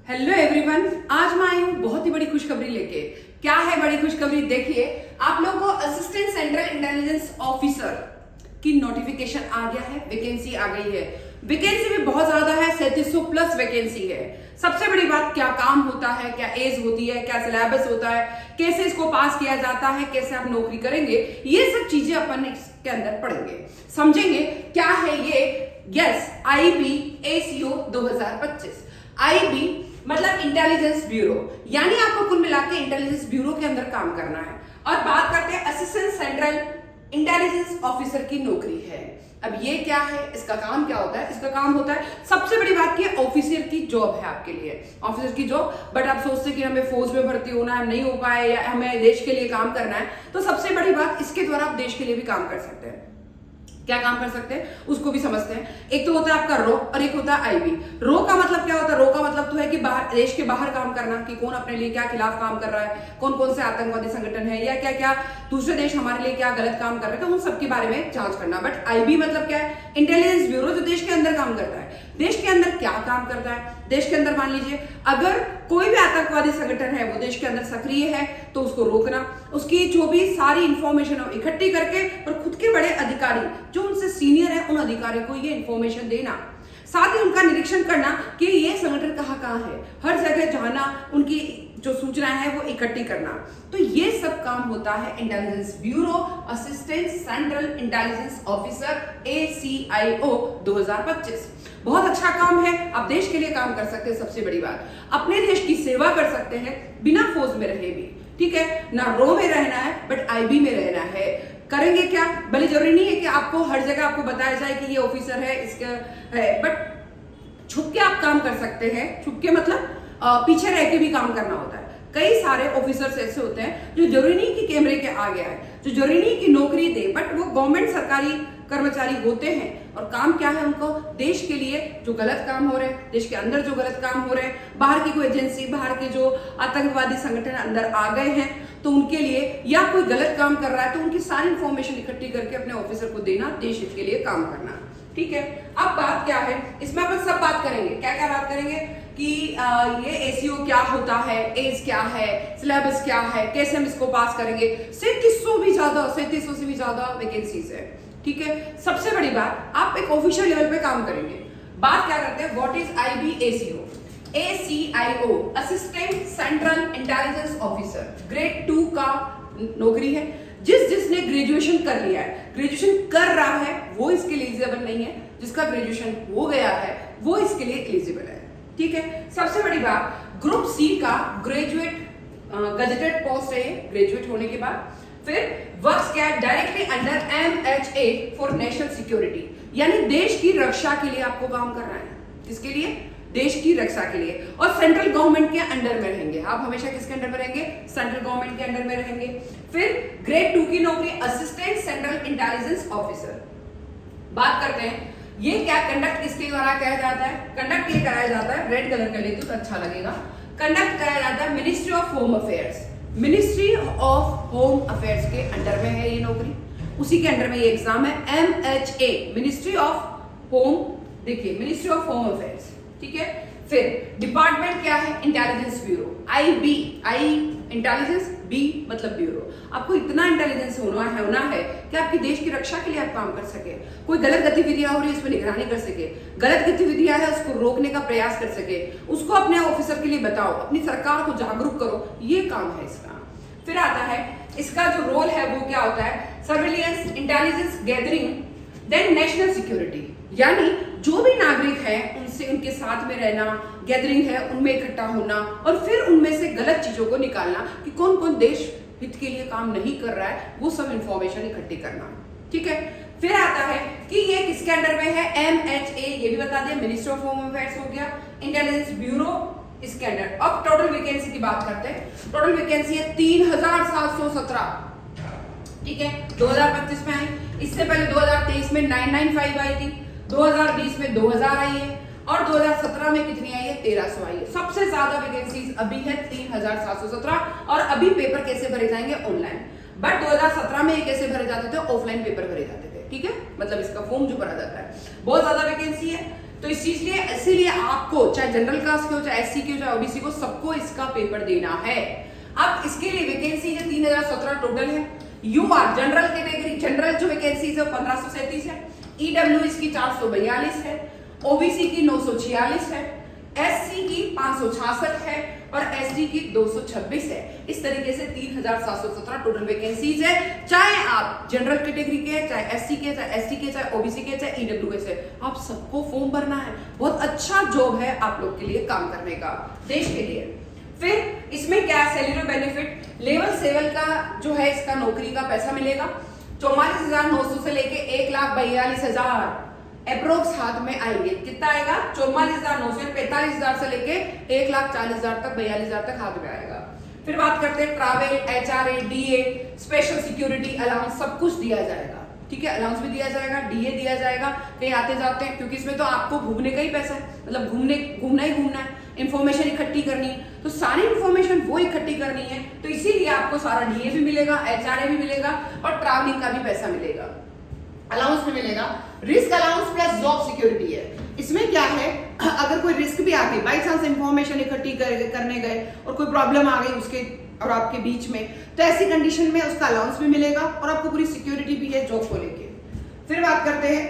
Hello everyone, आज मैं आई हूँ बहुत ही बड़ी खुशखबरी लेके। क्या है बड़ी खुशखबरी? देखिए, आप लोगों को असिस्टेंट सेंट्रल इंटेलिजेंस ऑफिसर की नोटिफिकेशन आ गया है, वैकेंसी आ गई है। वैकेंसी भी बहुत ज्यादा है, 3700 प्लस वैकेंसी है। सबसे बड़ी बात, क्या काम होता है, क्या एज होती है, क्या सिलेबस होता है, कैसे इसको पास किया जाता है, कैसे आप नौकरी करेंगे, ये सब चीजें अपन इसके अंदर पढ़ेंगे, समझेंगे। क्या है ये? Yes, IB ACO 2025। IB मतलब इंटेलिजेंस ब्यूरो, यानी आपको कुल मिला के इंटेलिजेंस ब्यूरो के अंदर काम करना है। और बात करते हैं असिस्टेंट सेंट्रल इंटेलिजेंस ऑफिसर की नौकरी है। अब ये क्या है, इसका काम क्या होता है? इसका काम होता है, सबसे बड़ी बात की ऑफिसर की जॉब है आपके लिए, ऑफिसर की जॉब। बट आप सोचते कि हमें फौज में भर्ती होना है, नहीं हो पाए, या हमें देश के लिए काम करना है, तो सबसे बड़ी बात, इसके द्वारा आप देश के लिए भी काम कर सकते हैं। क्या काम कर सकते हैं उसको भी समझते हैं। एक तो होता है आपका रो और एक होता है IB। रो का मतलब क्या होता है? रो का मतलब तो है कि बाहर, देश के बाहर काम करना, कि कौन अपने लिए क्या खिलाफ काम कर रहा है, कौन कौन से आतंकवादी संगठन है, या क्या क्या दूसरे देश हमारे लिए क्या गलत काम कर रहे हैं, तो उन सबके बारे में जांच करना। बट IB मतलब क्या है? इंटेलिजेंस ब्यूरो, जो देश के अंदर काम करता है। देश के अंदर क्या काम करता है? देश के अंदर मान लीजिए अगर कोई भी आतंकवादी संगठन है वो देश के अंदर सक्रिय है, तो उसको रोकना, उसकी जो भी सारी इंफॉर्मेशन हो इकट्ठी करके, और खुद के बड़े अधिकारी जो उनसे सीनियर है, उन अधिकारियों को ये इंफॉर्मेशन देना, साथ ही उनका निरीक्षण करना कि ये संगठन कहाँ कहाँ है, हर जगह जाना, उनकी जो सूचनाएं हैं वो इकट्ठी करना। तो ये सब काम होता है intelligence bureau, assistant central intelligence officer ACIO 2025। बहुत अच्छा काम है, आप देश के लिए काम कर सकते हैं। सबसे बड़ी बात, अपने देश की सेवा कर सकते हैं बिना फौज में रहे भी, ठीक है ना। रो में रहना है बट IB में रहना है। करेंगे क्या? भले जरूरी नहीं है कि आपको हर जगह आपको बताया जाए कि ये ऑफिसर है, इसका है, बट छुप के आप काम कर सकते हैं। छुप के मतलब पीछे रह के भी काम करना होता है। कई सारे ऑफिसर्स ऐसे होते हैं जो जरूरी नहीं कि कैमरे के आगे आए, जो जरूरी नहीं कि नौकरी दे, बट वो गवर्नमेंट सरकारी कर्मचारी होते हैं। और काम क्या है उनको? देश के लिए जो गलत काम हो रहे हैं, देश के अंदर जो गलत काम हो रहे हैं, बाहर की कोई एजेंसी, बाहर के जो आतंकवादी संगठन अंदर आ गए हैं, तो उनके लिए, या कोई गलत काम कर रहा है तो उनकी सारी इंफॉर्मेशन इकट्ठी करके अपने ऑफिसर को देना, देश हित के लिए काम करना, ठीक है। अब बात क्या है, इसमें अपन सब बात करेंगे। क्या क्या बात करेंगे कि ये ACO क्या होता है, एज क्या है, सिलेबस क्या है, कैसे हम इसको पास करेंगे। 3700 से भी ज्यादा वैकेंसीज है, ठीक है। सबसे बड़ी बात, आप एक ऑफिशियल लेवल पे काम करेंगे। बात क्या करते हैं, what is IB ACO assistant central intelligence officer, grade 2 का नौकरी है। जिसने ग्रेजुएशन कर लिया है, ग्रेजुएशन कर रहा है, वो इसके लिए एलिजिबल नहीं है। जिसका ग्रेजुएशन हो गया है वो इसके लिए एलिजिबल है, ठीक है। सबसे बड़ी बात, ग्रुप C का ग्रेजुएट गजेटेड पोस्ट है, ग्रेजुएट होने के बाद। फिर वर्क्स क्या है? Directly under MHA for national security, यानी देश की रक्षा के लिए आपको काम करना है। किसके लिए? देश की रक्षा के लिए। और सेंट्रल गवर्नमेंट के अंडर में रहेंगे आप। हमेशा किसके अंडर में रहेंगे? सेंट्रल गवर्नमेंट के अंडर में रहेंगे। फिर ग्रेड 2 की नौकरी, असिस्टेंट सेंट्रल इंटेलिजेंस ऑफिसर। बात करते हैं, ये क्या कंडक्ट किसके द्वारा किया जाता है? कंडक्ट ये कराया जाता है, रेड कलर कर लेती हूँ तो अच्छा लगेगा। कंडक्ट कराया जाता है ministry of home affairs. Ministry of home affairs के अंडर में है ये नौकरी, उसी के अंडर में ये एग्जाम है। MHA, मिनिस्ट्री ऑफ होम, देखिए मिनिस्ट्री ऑफ होम अफेयर्स, ठीक है। फिर डिपार्टमेंट क्या है? Intelligence bureau. IB, I intelligence, B मतलब ब्यूरो। आपको इतना इंटेलिजेंस होना है कि आपकी देश की रक्षा के लिए आप काम कर सके। कोई गलत गतिविधियां हो रही है उस पर निगरानी कर सके, गलत गतिविधियां है उसको रोकने का प्रयास कर सके, उसको अपने ऑफिसर के लिए बताओ, अपनी सरकार को जागरूक करो, ये काम है इसका। फिर आता है इसका जो रोल है वो क्या होता है? Surveillance, intelligence gathering, then national security, यानी जो भी नागरिक है उनसे, उनके साथ में रहना, गैदरिंग है उनमें इकट्ठा होना, और फिर उनमें से गलत चीजों को निकालना कि कौन कौन देश हित के लिए काम नहीं कर रहा है, वो सब इंफॉर्मेशन इकट्ठी करना, ठीक है। फिर आता है कि ये किसके अंडर में है? MHA, ये भी बता दिया, मिनिस्ट्री ऑफ होम अफेयर्स हो गया। इंटेलिजेंस ब्यूरो इसके अंडर। अब टोटल वैकेंसी की बात करते हैं। टोटल वैकेंसी है 3717, ठीक है, 2025 में आई। इससे पहले 2023 में 995 आई थी, 2020 में 2000 आई है, और 2017 में कितनी आई है? 1300 आई है। सबसे ज्यादा वैकेंसीज अभी है 3717। और अभी पेपर कैसे भरे जाएंगे? ऑनलाइन। बट 2017 में ये कैसे भरे जाते थे? ऑफलाइन पेपर भरे जाते थे, ठीक है। मतलब इसका फॉर्म जो भरा जाता है, बहुत ज्यादा वैकेंसी है। तो इस चीज लिए इसीलिए आपको चाहे जनरल कास्ट के हो, चाहे एससी के हो, चाहे ओबीसी को, सबको इसका पेपर देना है। अब इसके लिए वैकेंसी है 3017 टोटल है। यूआर जनरल कैटेगरी, जनरल जो वैकेंसीज है वो 1537 है, ईडब्ल्यू इसकी 442 है, ओबीसी की 946 है, एससी की 566 है और एसडी की 226 है। इस तरीके से 3717 टोटल वैकेंसीज है। चाहे आप जनरल कैटेगरी के, चाहे एससी के, चाहे एसटी के, चाहे ओबीसी के, चाहे ईडब्ल्यू के, आप सबको फॉर्म भरना है। बहुत अच्छा जॉब है आप लोग के लिए काम करने का, देश के लिए। फिर इसमें क्या सैलरी बेनिफिट, लेवल 7 का जो है इसका नौकरी का पैसा मिलेगा 44,900 से लेके 1,42,000 अप्रोक्स हाथ में आएंगे। कितना आएगा? 44,900, 45,000 से लेके 1,40,000 तक, 42,000 तक हाथ में आएगा। फिर बात करते हैं travel, HRA, DA, special security allowance, सब कुछ दिया जाएगा। ठीक है, अलाउंस भी दिया जाएगा, डीए दिया जाएगा कहीं आते जाते हैं, क्योंकि इसमें तो आपको घूमने का ही पैसा है, मतलब घूमना ही घूमना है, इंफॉर्मेशन इकट्ठी करनी है, तो सारी इंफॉर्मेशन वो इकट्ठी करनी है, तो इसीलिए आपको सारा डीए भी मिलेगा, एचआरए भी मिलेगा और ट्रैवलिंग का भी पैसा मिलेगा, अलाउंस में मिलेगा। Risk allowance plus job security है। इसमें क्या है, अगर कोई रिस्क भी आ गई, बाई चांस इंफॉर्मेशन इकट्ठी करने गए और कोई प्रॉब्लम आ गई उसके और आपके बीच में, तो ऐसी कंडीशन में उसका अलाउंस भी मिलेगा और आपको पूरी सिक्योरिटी भी है जॉब को लेके। फिर बात करते हैं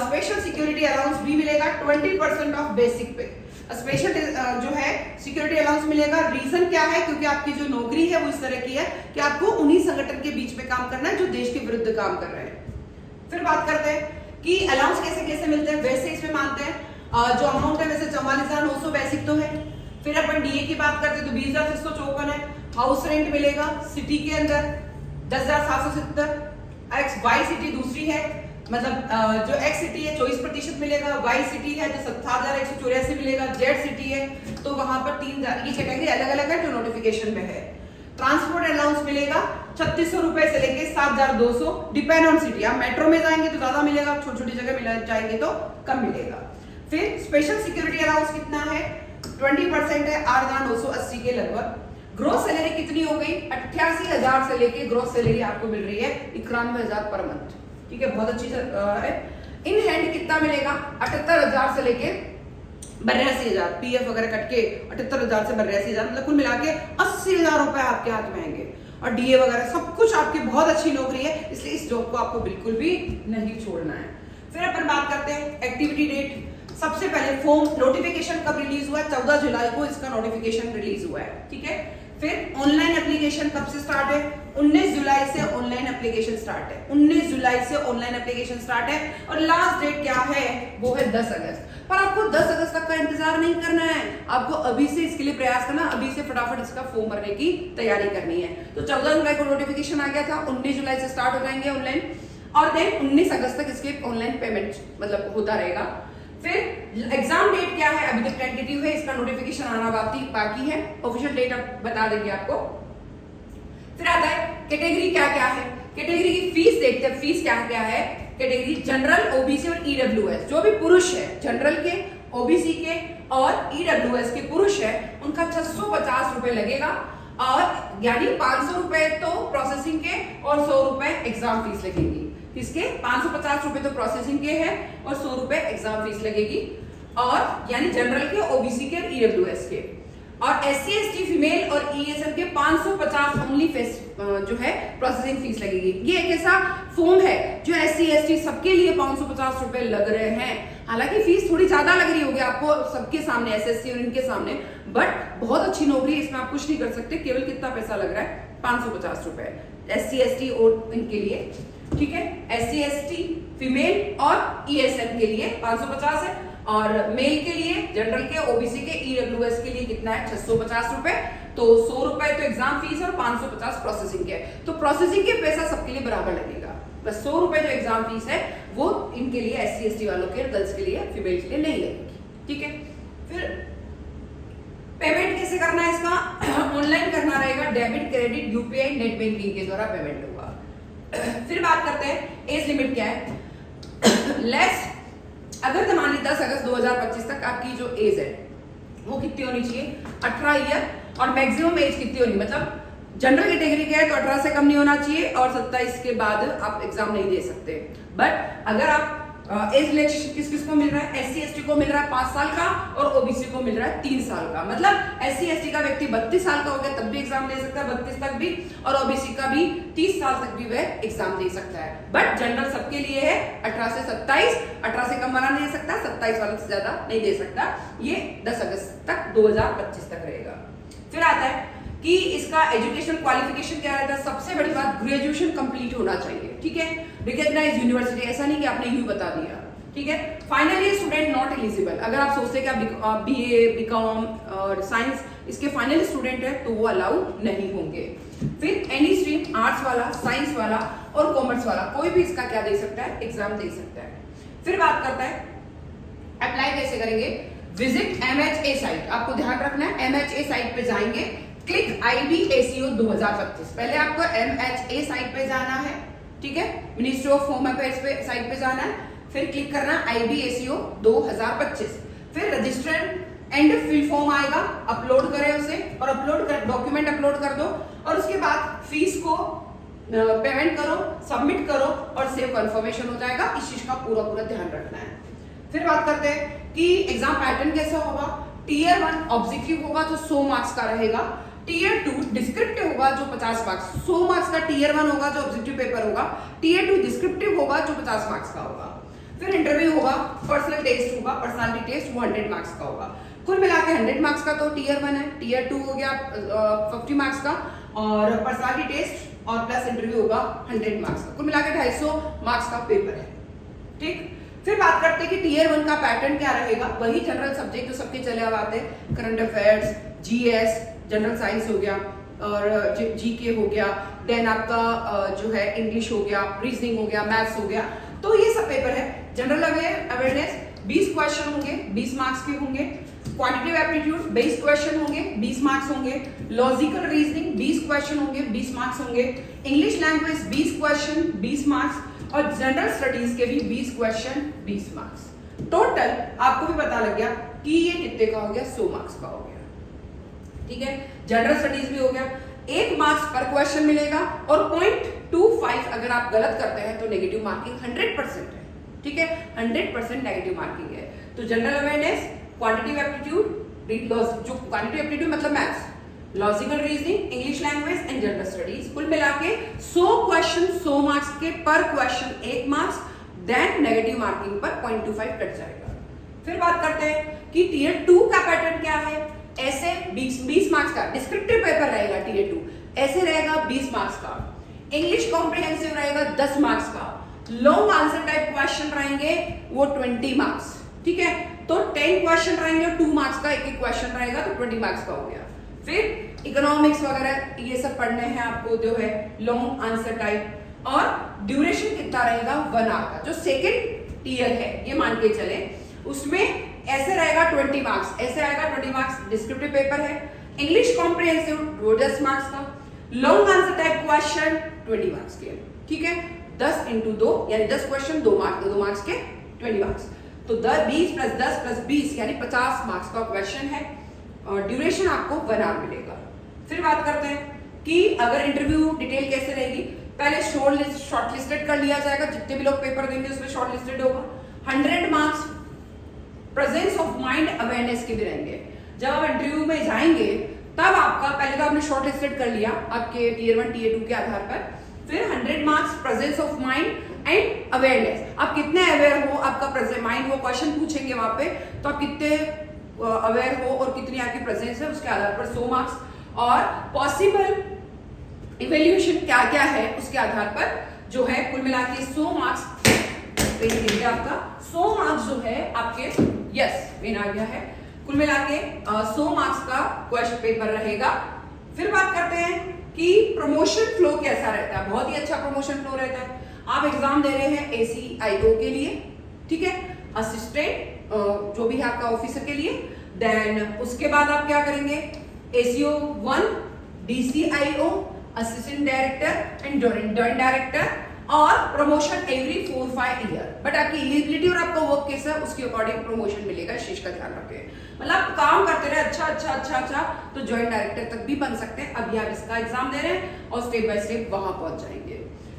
स्पेशल सिक्योरिटी अलाउंस भी मिलेगा 20% ऑफ बेसिक पे। स्पेशल जो है सिक्योरिटी अलाउंस मिलेगा। रीजन क्या है? क्योंकि आपकी जो नौकरी है वो इस तरह की है कि आपको उन्हीं संगठन के बीच में काम करना है जो देश के विरुद्ध काम कर रहे हैं। फिर बात करते हैं कि अलाउंस कैसे कैसे मिलते हैं। वैसे इसमें मानते हैं जो अमाउंट है वैसे 44,900 बेसिक तो है। फिर अपन डीए की बात करते हैं तो 20,654 है। हाउस रेंट मिलेगा सिटी के अंदर 10,770। एक्स वाई सिटी दूसरी है, मतलब जो एक्स सिटी है 24% मिलेगा, वाई सिटी है जो 7,184 मिलेगा, जेड सिटी है तो वहां पर 3,000 की कैटेगरी अलग अलग है जो नोटिफिकेशन में है। ट्रांसपोर्ट अलाउंस मिलेगा 3600 रुपए से लेके 7,200, डिपेंड ऑन सिटी। आप मेट्रो में जाएंगे तो ज्यादा मिलेगा, छोटी छोटी जगह मिला जाएंगे तो कम मिलेगा। फिर स्पेशल सिक्योरिटी अलाउंस कितना है? 20% है, 8,980 के लगभग। ग्रोस सैलरी कितनी हो गई? 88,000 से लेके ग्रोस सैलरी आपको मिल रही है 91,000 पर मंथ। ठीक है, बहुत अच्छी है। इन हैंड कितना मिलेगा? 78,000 से लेके 82,000, पीएफ वगैरह कट के 78,000 से 82,000, मतलब कुल मिला के 80,000 रुपए आपके हाथ में आएंगे और डीए वगैरह सब कुछ आपकी बहुत अच्छी नौकरी है, इसलिए इस जॉब को आपको बिल्कुल भी नहीं छोड़ना है। फिर अपन बात करते हैं एक्टिविटी डेट। सबसे पहले फॉर्म नोटिफिकेशन कब रिलीज हुआ है? 14 जुलाई को इसका नोटिफिकेशन रिलीज हुआ है। ठीक है, फिर ऑनलाइन एप्लीकेशन कब से स्टार्ट है? 19 जुलाई से ऑनलाइन एप्लीकेशन स्टार्ट है। 19 जुलाई से ऑनलाइन एप्लीकेशन स्टार्ट है और लास्ट डेट क्या है? वो है 10 अगस्त। पर आपको 10 अगस्त तक का इंतजार नहीं करना है, आपको अभी से इसके लिए प्रयास करना, अभी से फटाफट इसका फॉर्म भरने की तैयारी करनी है। तो 14 जुलाई को नोटिफिकेशन आ गया था, 19 जुलाई से स्टार्ट हो जाएंगे ऑनलाइन और देन 19 अगस्त तक इसके ऑनलाइन पेमेंट मतलब होता रहेगा। फिर एग्जाम डेट क्या है? अभी तक टेंटेटिव है, इसका नोटिफिकेशन आना बाकी है, ऑफिशियल डेट अब बता देंगे आपको। फिर आता है कैटेगरी क्या क्या है। कैटेगरी की फीस देखते हैं, फीस क्या क्या है। कैटेगरी जनरल, ओबीसी और ईडब्ल्यूएस, जो भी पुरुष है जनरल के, ओबीसी के और ईडब्ल्यूएस के पुरुष है, उनका 650 रुपए लगेगा और यानी 500 रुपए तो प्रोसेसिंग के और 100 रुपए एग्जाम फीस लगेगी। किसके? 550 रुपए तो प्रोसेसिंग के हैं और 100 रुपए एग्जाम फीस लगेगी, और यानी जनरल के, ओबीसी के और ईडब्ल्यूएस के। और एससी एसटी फीमेल और ईएसएम के 550 ओनली जो है प्रोसेसिंग फीस लगेगी। ये एक ऐसा फॉर्म है जो एससी एसटी सबके लिए 550 रुपए लग रहे हैं। हालांकि फीस थोड़ी ज्यादा लग रही होगी आपको सबके सामने, एसएससी और इनके सामने, बट बहुत अच्छी नौकरी है, इसमें आप कुछ नहीं कर सकते। केवल कितना पैसा लग रहा है? 550 रुपए एससी एसटी और इनके लिए। ठीक है, एससी एसटी फीमेल और ईएसएम के लिए 550 है और मेल के लिए, जनरल के, ओबीसी के, ईडब्ल्यूएस के लिए कितना है? 650 रुपए। तो 100 रुपए तो एग्जाम फीस और 550 प्रोसेसिंग के, तो प्रोसेसिंग के पैसा सबके लिए बराबर लगेगा। बस 100 रुपए जो एग्जाम फीस है वो इनके लिए, एससी एसटी वालों के, गर्ल्स के लिए, फीमेल के लिए नहीं लगेगी। ठीक है, फिर पेमेंट कैसे करना है इसका? ऑनलाइन करना रहेगा, debit, credit, UPI, net banking के द्वारा पेमेंट होगा। फिर बात करते हैं एज लिमिट क्या है। लेस अगर मान ली 10 अगस्त 2025 तक आपकी जो एज है वो कितनी होनी चाहिए? 18 ईयर। और मैक्सिमम एज कितनी होनी, मतलब जनरल कैटेगरी के है तो 18 से कम नहीं होना चाहिए और 27 के बाद आप एग्जाम नहीं दे सकते। बट अगर आप एज रिलैक्सेशन किस किस को मिल रहा है? SC ST को मिल रहा है 5 साल का और OBC को मिल रहा है 3 साल का। मतलब SC ST का व्यक्ति 32 साल का हो गया तब भी एग्जाम दे सकता है, 32 तक भी, और OBC का भी 30 साल तक भी वह एग्जाम दे सकता है। बट जनरल सबके लिए है 18 से 27, 18 से कम वाला नहीं दे सकता, 27 वाला से ज्यादा नहीं दे सकता। ये 10 अगस्त तक 2025 तक रहेगा। फिर आता है कि इसका एजुकेशन क्वालिफिकेशन क्या रहता है? सबसे बड़ी बात, ग्रेजुएशन कंप्लीट होना चाहिए, ठीक है, रिकॉग्नाइज्ड यूनिवर्सिटी, ऐसा नहीं कि आपने यूं बता दिया, ठीक है। Final year student not eligible, अगर आप सोचते हैं कि आप BA BCom और साइंस इसके फाइनल स्टूडेंट है तो वो अलाउ नहीं होंगे। फिर एनी स्ट्रीम, आर्ट्स वाला, साइंस वाला और कॉमर्स वाला कोई भी इसका क्या दे सकता है? एग्जाम दे सकता है। फिर बात करता है अप्लाई कैसे करेंगे? विजिट MHA साइट, आपको ध्यान रखना है MHA साइट पे जाएंगे, क्लिक IBACO 2025, पहले आपको MHA साइट पे जाना है, ठीक है, मिनिस्ट्री ऑफ होम अफेयर्स पे साइट पे जाना है, फिर क्लिक करना IBACO 2025, फिर रजिस्टर एंड फिल फॉर्म आएगा, अपलोड करें उसे और अपलोड कर, डॉक्यूमेंट अपलोड कर दो और उसके बाद फीस को पेमेंट करो, सबमिट करो और सेव कंफर्मेशन हो जाएगा। इस चीज का पूरा ध्यान रखना है। फिर बात करते हैं कि एग्जाम पैटर्न कैसा होगा। टीयर 1 ऑब्जेक्टिव होगा जो 100 मार्क्स का रहेगा, टीयर 2 डिस्क्रिप्टिव होगा जो 50 मार्क्स, 100 मार्क्स का टीयर 1 होगा जो ऑब्जेक्टिव पेपर होगा, टीयर 2 डिस्क्रिप्टिव होगा जो 50 मार्क्स का होगा, फिर इंटरव्यू होगा, पर्सनल टेस्ट होगा, पर्सनालिटी टेस्ट वो 100 मार्क्स का होगा। कुल मिला के 100 मार्क्स का तो टीयर 1 है, टीयर 2 हो गया 50 मार्क्स का और पर्सनालिटी टेस्ट और प्लस इंटरव्यू होगा 100 मार्क्स का, कुल मिला के 250 मार्क्स का पेपर है, ठीक। फिर बात करते हैं कि टीयर 1 का पैटर्न क्या रहेगा। वही जनरल सब्जेक्ट जो सबके चले अब आते हैं, current affairs, GS, general science हो गया और GK हो गया, देन आपका जो है इंग्लिश हो गया, रीजनिंग हो गया, मैथ्स हो गया, तो ये सब पेपर है। जनरल अवेयरनेस 20 क्वेश्चन होंगे, 20 मार्क्स के होंगे, क्वांटिटेटिव एप्टीट्यूड 20 क्वेश्चन होंगे, 20 मार्क्स होंगे, लॉजिकल रीजनिंग 20 क्वेश्चन होंगे, 20 मार्क्स होंगे, इंग्लिश लैंग्वेज 20 क्वेश्चन 20 मार्क्स और जनरल स्टडीज के भी 20 क्वेश्चन 20 मार्क्स। टोटल आपको भी पता लग गया कि ये कितने का हो गया, 100 मार्क्स का हो गया, ठीक है। जनरल स्टडीज भी हो गया, 1 मार्क्स पर क्वेश्चन मिलेगा और 0.25 अगर आप गलत करते हैं तो नेगेटिव मार्किंग 100% है, ठीक है, 100% नेगेटिव मार्किंग है। तो जनरल अवेयरनेस, क्वांटिटेटिव एप्टीट्यूड, जो क्वांटिटेटिव एप्टीट्यूड मतलब maths, logical reasoning, English language and general studies, कुल मिला के 100 क्वेश्चन 100 मार्क्स के, पर question 1 marks, then negative marking पर 0.25 कट जाएगा। फिर बात करते हैं कि टीयर 2 का पैटर्न क्या है। ऐसे 20 मार्क्स का डिस्क्रिप्टिव पेपर रहेगा टीयर 2, ऐसे रहेगा 20 मार्क्स का, इंग्लिश कॉम्प्रिहेंसिव रहेगा 10 मार्क्स का, लॉन्ग आंसर टाइप क्वेश्चन रहेंगे वो 20 मार्क्स, ठीक है। तो 10 क्वेश्चन रहेंगे और 2 मार्क्स का एक क्वेश्चन रहेगा तो 20 मार्क्स का हो गया। फिर इकोनॉमिक्स वगैरह ये सब पढ़ने हैं आपको जो है लॉन्ग आंसर टाइप, और ड्यूरेशन कितना रहेगा 1 आवर का। जो सेकंड टीयर है ये मान के चले, उसमें ऐसे रहेगा 20 मार्क्स, ऐसे आएगा 20 मार्क्स, डिस्क्रिप्टिव पेपर है, इंग्लिश कॉम्प्रिहेंसिव 10 मार्क्स का, long answer type question 20 marks के, ठीक है। 10 × 2 यानी 10 क्वेश्चन 2 मार्क्स के 20 मार्क्स, तो 20 + 10 + 20 यानी 50 मार्क्स का क्वेश्चन है और ड्यूरेशन आपको 1 आवर मिलेगा। फिर बात करते हैं कि अगर इंटरव्यू डिटेल कैसे रहेगी। पहले शॉर्टलिस्टेड कर लिया जाएगा, जितने भी लोग पेपर देंगे उसमें शॉर्टलिस्टेड होगा। 100 marks presence of mind awareness के भी रहेंगे। जब आप इंटरव्यू में जाएंगे तब आपका पहले तो आपने शॉर्टलिस्टेड कर लिया आपके टीयर 1 टीयर 2 के आधार पर, फिर 100 marks presence of mind and awareness, आप कितने अवेयर हो, आपका प्रेजेंट माइंड, वो क्वेश्चन पूछेंगे वहां पे, तो आप कितने अवेयर हो और कितनी आपकी प्रेजेंस है उसके आधार पर 100 मार्क्स, और पॉसिबल इवेल्युएशन क्या क्या है उसके आधार पर जो है कुल मिला के 100 मार्क्स आपका 100 मार्क्स जो है आपके, यस मेन आ गया है, कुल मिला के 100 मार्क्स का क्वेश्चन पेपर रहेगा। फिर बात करते हैं कि प्रमोशन फ्लो कैसा रहता है। बहुत ही अच्छा प्रमोशन फ्लो रहता है। आप एग्जाम दे रहे हैं ACIO के लिए, ठीक है, असिस्टेंट जो भी है आपका ऑफिसर के लिए, देन उसके बाद आप क्या करेंगे, ACO 1, DCIO, assistant director and joint director, और प्रमोशन एवरी 4-5 ईयर। बट आपकी एलिजिबिलिटी और आपका वर्क कैसा है उसके अकॉर्डिंग प्रमोशन मिलेगा, इस चीज का ध्यान रखें। मतलब आप काम करते रहे अच्छा तो जॉइंट डायरेक्टर तक भी बन सकते हैं। अभी आप इसका एग्जाम दे रहे हैं और स्टेप बाय स्टेप वहां पहुंच जाएंगे।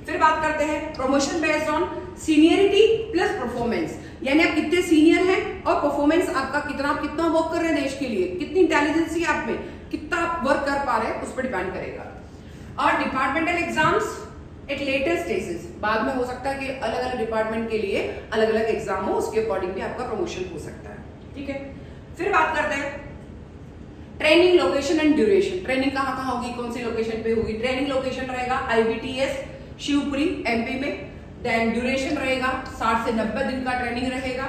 फिर बात करते हैं promotion based on seniority plus performance, यानी आप कितने सीनियर हैं और परफॉर्मेंस आपका कितना, आप कितना वर्क कर रहे हैं देश के लिए, कितनी इंटेलिजेंस है आप में, कितना आप वर्क कर पा रहे हैं, उस पर डिपेंड करेगा। और departmental exams at later stages, बाद में हो सकता है कि अलग अलग डिपार्टमेंट के लिए अलग अलग एग्जाम हो, उसके अकॉर्डिंग भी आपका प्रमोशन हो सकता है। ठीक है, फिर बात करते हैं training location and duration. Training कहाँ कहाँ होगी, कौन सी लोकेशन पे होगी? ट्रेनिंग लोकेशन रहेगा IBTS शिवपुरी MP में। देन ड्यूरेशन रहेगा 60 से 90 दिन का ट्रेनिंग रहेगा।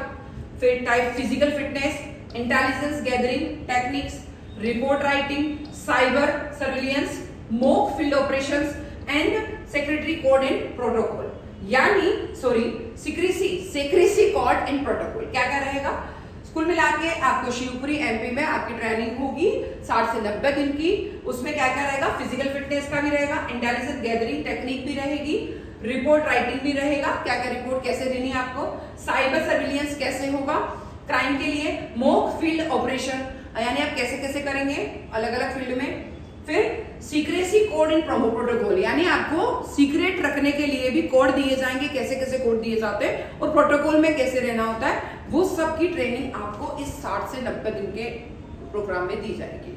फिर type physical fitness, intelligence gathering techniques, report writing, cyber surveillance, mock field operations and secretary code and protocol, यानी सेक्रेसी कोड एंड प्रोटोकॉल। क्या क्या रहेगा? कुल मिला के आपको शिवपुरी MP में आपकी ट्रेनिंग होगी 60 से 90 दिन की। उसमें क्या क्या रहेगा? फिजिकल फिटनेस का भी रहेगा, इंटेलिजेंस गैदरिंग टेक्निक भी रहेगी, रिपोर्ट राइटिंग भी रहेगा, क्या क्या रिपोर्ट कैसे देनी है आपको, साइबर सर्विलियंस कैसे होगा क्राइम के लिए, मॉक फील्ड ऑपरेशन यानी आप कैसे कैसे करेंगे अलग अलग फील्ड में। फिर सीक्रेसी कोड एंड प्रोटोकॉल, यानी आपको सीक्रेट रखने के लिए भी कोड दिए जाएंगे, कैसे कैसे कोड दिए जाते हैं और प्रोटोकॉल में कैसे रहना होता है, वो सब की ट्रेनिंग आपको इस 60 से 90 दिन के प्रोग्राम में दी जाएगी।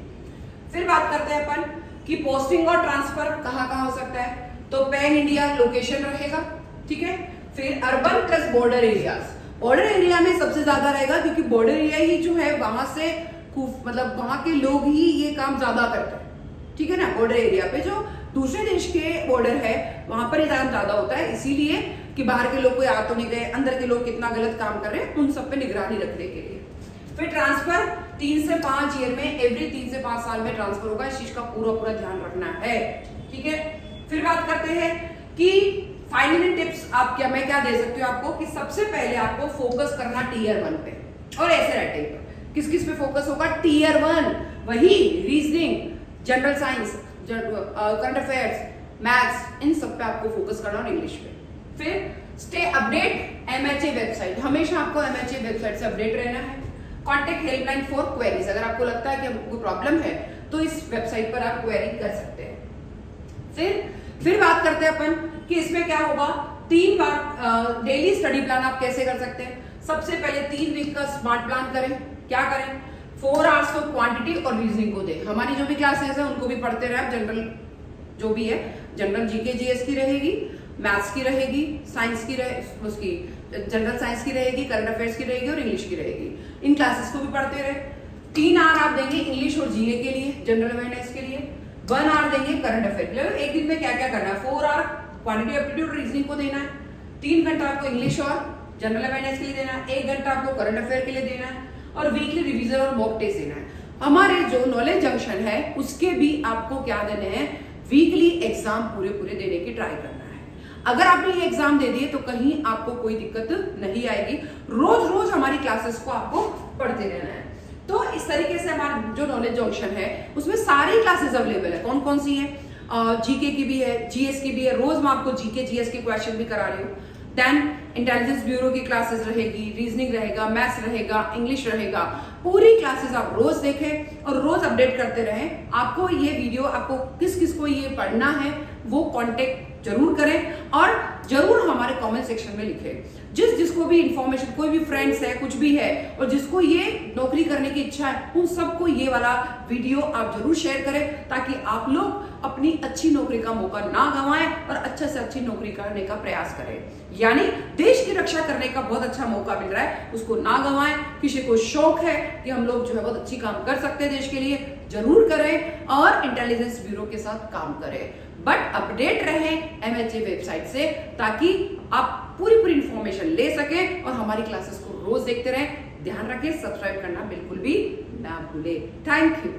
फिर बात करते हैं अपन कि पोस्टिंग और ट्रांसफर कहाँ कहाँ हो सकता है, तो पैन इंडिया लोकेशन रहेगा। ठीक है, फिर urban plus border areas, border area में सबसे ज्यादा रहेगा क्योंकि बॉर्डर एरिया ही जो है वहां से मतलब वहां के लोग ही ये काम ज्यादा करते हैं। ठीक है ना, बॉर्डर एरिया पे जो दूसरे देश के बॉर्डर है वहां पर एग्जाम ज्यादा होता है, इसीलिए कि बाहर के लोग कोई आ तो नहीं गए, अंदर के लोग कितना गलत काम कर रहे हैं उन सब पे निगरानी रखने के लिए। फिर ट्रांसफर 3 से 5 ईयर में, एवरी 3 से 5 साल में ट्रांसफर होगा, इस चीज का पूरा ध्यान रखना है। ठीक है, फिर बात करते हैं कि फाइनल टिप्स आप मैं क्या दे सकती हूँ आपको, कि सबसे पहले आपको फोकस करना Tier 1 पे और ऐसे राइटिंग पे। किस किस पे फोकस होगा? Tier 1, वही reasoning, general science, current affairs, maths, इन सब पे आपको फोकस करना और इंग्लिश पे। फिर स्टे अपडेट MHA वेबसाइट, हमेशा आपको MHA वेबसाइट से अपडेट रहना है। कॉन्टेक्ट हेल्पलाइन फॉर क्वेरीज, अगर आपको लगता है कि हमको कोई प्रॉब्लम है तो इस वेबसाइट पर आप क्वेरी कर सकते हैं। फिर बात करते हैं अपन कि इसमें क्या होगा, 3 बार डेली स्टडी प्लान आप कैसे कर सकते हैं। सबसे पहले 3 वीक का स्मार्ट प्लान करें। क्या करें? 4 आवर्स को क्वांटिटी और रीजनिंग को दें। हमारी जो भी क्लासेस है उनको भी पढ़ते रहे, जनरल जो भी है, जनरल GK GS की रहेगी, मैथ्स की रहेगी, साइंस की उसकी जनरल साइंस की रहेगी, करंट अफेयर्स की रहेगी और इंग्लिश की रहेगी। इन क्लासेस को भी पढ़ते रहे। 3 आवर आप देंगे इंग्लिश और GK के लिए, जनरल अवेयरनेस के लिए, 1 आवर देंगे करंट अफेयर के लिए। एक दिन में क्या क्या करना है? 4 आवर क्वांटिटी एप्टीट्यूड और रीजनिंग को देना है, 3 घंटा आपको इंग्लिश और जनरल अवेयरनेस के लिए देना है, 1 घंटा आपको करंट अफेयर के लिए देना है और वीकली रिवीजन और मॉक टेस्ट देना है। हमारे जो नॉलेज जंक्शन है उसके भी आपको क्या देने हैं? वीकली एग्जाम पूरे देने की ट्राई करना है। अगर आपने ये एग्जाम दे दिए तो कहीं आपको कोई दिक्कत नहीं आएगी। रोज हमारी क्लासेस को आपको पढ़ते रहना है। तो इस तरीके से हमारा जो नॉलेज जंक्शन है उसमें सारी क्लासेस अवेलेबल है। कौन कौन सी है? GK की भी है, GS की भी है। रोज मैं आपको GK GS के क्वेश्चन भी करा रही हूँ। देन इंटेलिजेंस ब्यूरो की क्लासेस रहेगी, रीजनिंग रहेगा, मैथ्स रहेगा, इंग्लिश रहेगा। पूरी क्लासेस आप रोज देखें और रोज अपडेट करते रहें। आपको ये वीडियो, आपको किस किस को ये पढ़ना है वो कांटेक्ट जरूर करें और जरूर हमारे कमेंट सेक्शन में लिखें। जिसको भी इंफॉर्मेशन, कोई भी फ्रेंड्स है, कुछ भी है और जिसको ये नौकरी करने की इच्छा है, उन सबको ये वाला वीडियो आप जरूर शेयर करें ताकि आप लोग अपनी अच्छी नौकरी का मौका ना गंवाएं और अच्छे से अच्छी नौकरी करने का प्रयास करें। यानी देश की रक्षा करने का बहुत अच्छा मौका मिल रहा है, उसको ना गंवाएं। किसी को शौक है कि हम लोग जो है बहुत अच्छी काम कर सकते हैं देश के लिए, जरूर करें और इंटेलिजेंस ब्यूरो के साथ काम करें। बट अपडेट रहें MHA वेबसाइट से ताकि आप पूरी इंफॉर्मेशन ले सकें और हमारी क्लासेस को रोज देखते रहें। ध्यान रखें, सब्सक्राइब करना बिल्कुल भी ना भूलें। Thank you.